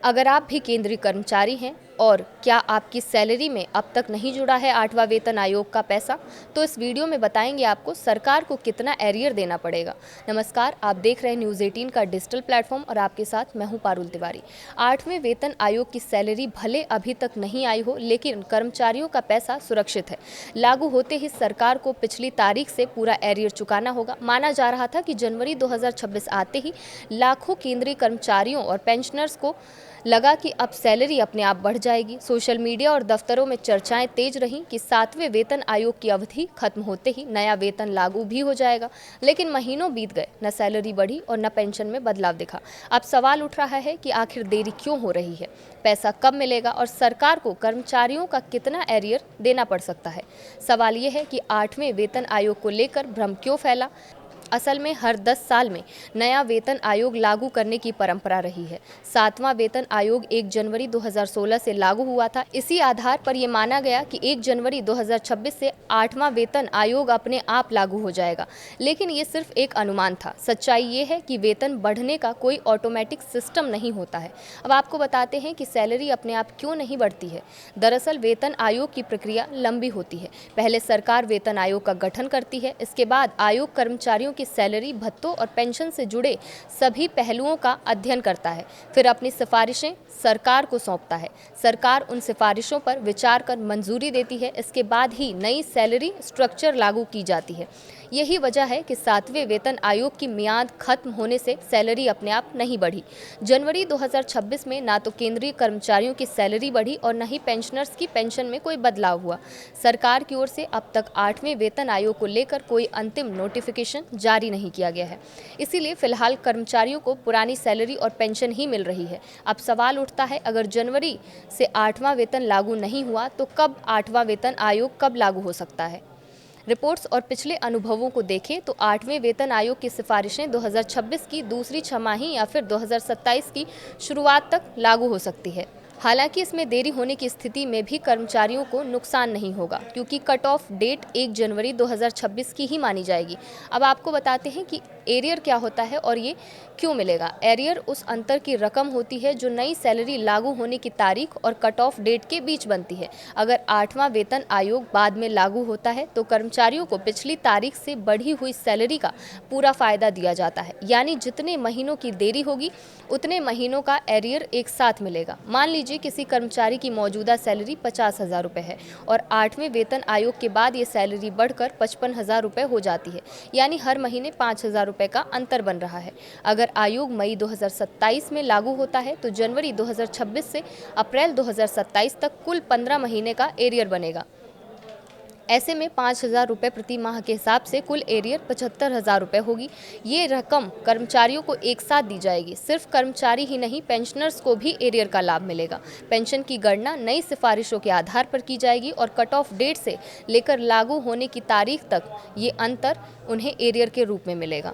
अगर आप भी केंद्रीय कर्मचारी हैं और क्या आपकी सैलरी में अब तक नहीं जुड़ा है 8वां वेतन आयोग का पैसा, तो इस वीडियो में बताएंगे आपको सरकार को कितना एरियर देना पड़ेगा। नमस्कार, आप देख रहे हैं न्यूज़ 18 का डिजिटल प्लेटफॉर्म और आपके साथ मैं हूं पारुल तिवारी। 8वें वेतन आयोग की सैलरी भले अभी तक नहीं आई हो, लेकिन कर्मचारियों का पैसा सुरक्षित है। लागू होते ही सरकार को पिछली तारीख से पूरा एरियर चुकाना होगा। माना जा रहा था कि जनवरी 2026 आते ही लाखों केंद्रीय कर्मचारियों और पेंशनर्स को लगा कि अब सैलरी अपने आप बढ़ जाएगी। सोशल मीडिया और दफ्तरों में चर्चाएं तेज रहीं कि 7वें वेतन आयोग की अवधि खत्म होते ही नया वेतन लागू भी हो जाएगा, लेकिन महीनों बीत गए, न सैलरी बढ़ी और न पेंशन में बदलाव दिखा। अब सवाल उठ रहा है कि आखिर देरी क्यों हो रही है, पैसा कब मिलेगा और सरकार को कर्मचारियों का कितना एरियर देना पड़ सकता है। सवाल ये है कि 8वें वेतन आयोग को लेकर भ्रम क्यों फैला। असल में हर 10 साल में नया वेतन आयोग लागू करने की परंपरा रही है। 7वां वेतन आयोग 1 जनवरी 2016 से लागू हुआ था। इसी आधार पर यह माना गया कि 1 जनवरी 2026 से 8वां वेतन आयोग अपने आप लागू हो जाएगा, लेकिन ये सिर्फ एक अनुमान था। सच्चाई ये है कि वेतन बढ़ने का कोई ऑटोमेटिक सिस्टम नहीं होता है। अब आपको बताते हैं कि सैलरी अपने आप क्यों नहीं बढ़ती है। दरअसल वेतन आयोग की प्रक्रिया लंबी होती है। पहले सरकार वेतन आयोग का गठन करती है, इसके बाद आयोग कर्मचारियों की सैलरी, भत्तों और पेंशन से जुड़े सभी पहलुओं का अध्ययन करता है। फिर अपनी सिफारिशें सरकार को सौंपता है। सरकार उन सिफारिशों पर विचार कर मंजूरी देती है। इसके बाद ही नई सैलरी स्ट्रक्चर लागू की जाती है। यही वजह है कि 7वें वेतन आयोग की मियाद खत्म होने से सैलरी अपने आप नहीं बढ़ी। जनवरी 2026 में ना तो केंद्रीय कर्मचारियों की सैलरी बढ़ी और न ही पेंशनर्स की पेंशन में कोई बदलाव हुआ। सरकार की ओर से अब तक 8वें वेतन आयोग को लेकर कोई अंतिम नोटिफिकेशन जारी नहीं किया गया है। इसीलिए फिलहाल कर्मचारियों को पुरानी सैलरी और पेंशन ही मिल रही है। अब सवाल उठता है, अगर जनवरी से 8वां वेतन लागू नहीं हुआ तो कब 8वां वेतन आयोग कब लागू हो सकता है। रिपोर्ट्स और पिछले अनुभवों को देखें तो 8वें वेतन आयोग की सिफारिशें 2026 की दूसरी छमाही या फिर 2027 की शुरुआत तक लागू हो सकती है। हालांकि इसमें देरी होने की स्थिति में भी कर्मचारियों को नुकसान नहीं होगा, क्योंकि कट ऑफ डेट 1 जनवरी 2026 की ही मानी जाएगी। अब आपको बताते हैं कि एरियर क्या होता है और ये क्यों मिलेगा। एरियर उस अंतर की रकम होती है जो नई सैलरी लागू होने की तारीख और कट ऑफ डेट के बीच बनती है। अगर 8वां वेतन आयोग बाद में लागू होता है तो कर्मचारियों को पिछली तारीख से बढ़ी हुई सैलरी का पूरा फायदा दिया जाता है, यानी जितने महीनों की देरी होगी उतने महीनों का एरियर एक साथ मिलेगा। मान लीजिए किसी कर्मचारी की मौजूदा सैलरी 50,000 रुपये है और 8वें वेतन आयोग के बाद ये सैलरी बढ़कर 55,000 रुपये हो जाती है, यानी हर महीने 5,000 रुपये का अंतर बन रहा है। अगर आयोग मई 2027 में लागू होता है तो जनवरी 2026 से अप्रैल 2027 तक कुल 15 महीने का एरियर बनेगा। ऐसे में 5,000 रुपये प्रति माह के हिसाब से कुल एरियर 75,000 रुपये होगी। ये रकम कर्मचारियों को एक साथ दी जाएगी। सिर्फ कर्मचारी ही नहीं, पेंशनर्स को भी एरियर का लाभ मिलेगा। पेंशन की गणना नई सिफारिशों के आधार पर की जाएगी और कट ऑफ डेट से लेकर लागू होने की तारीख तक ये अंतर उन्हें एरियर के रूप में मिलेगा।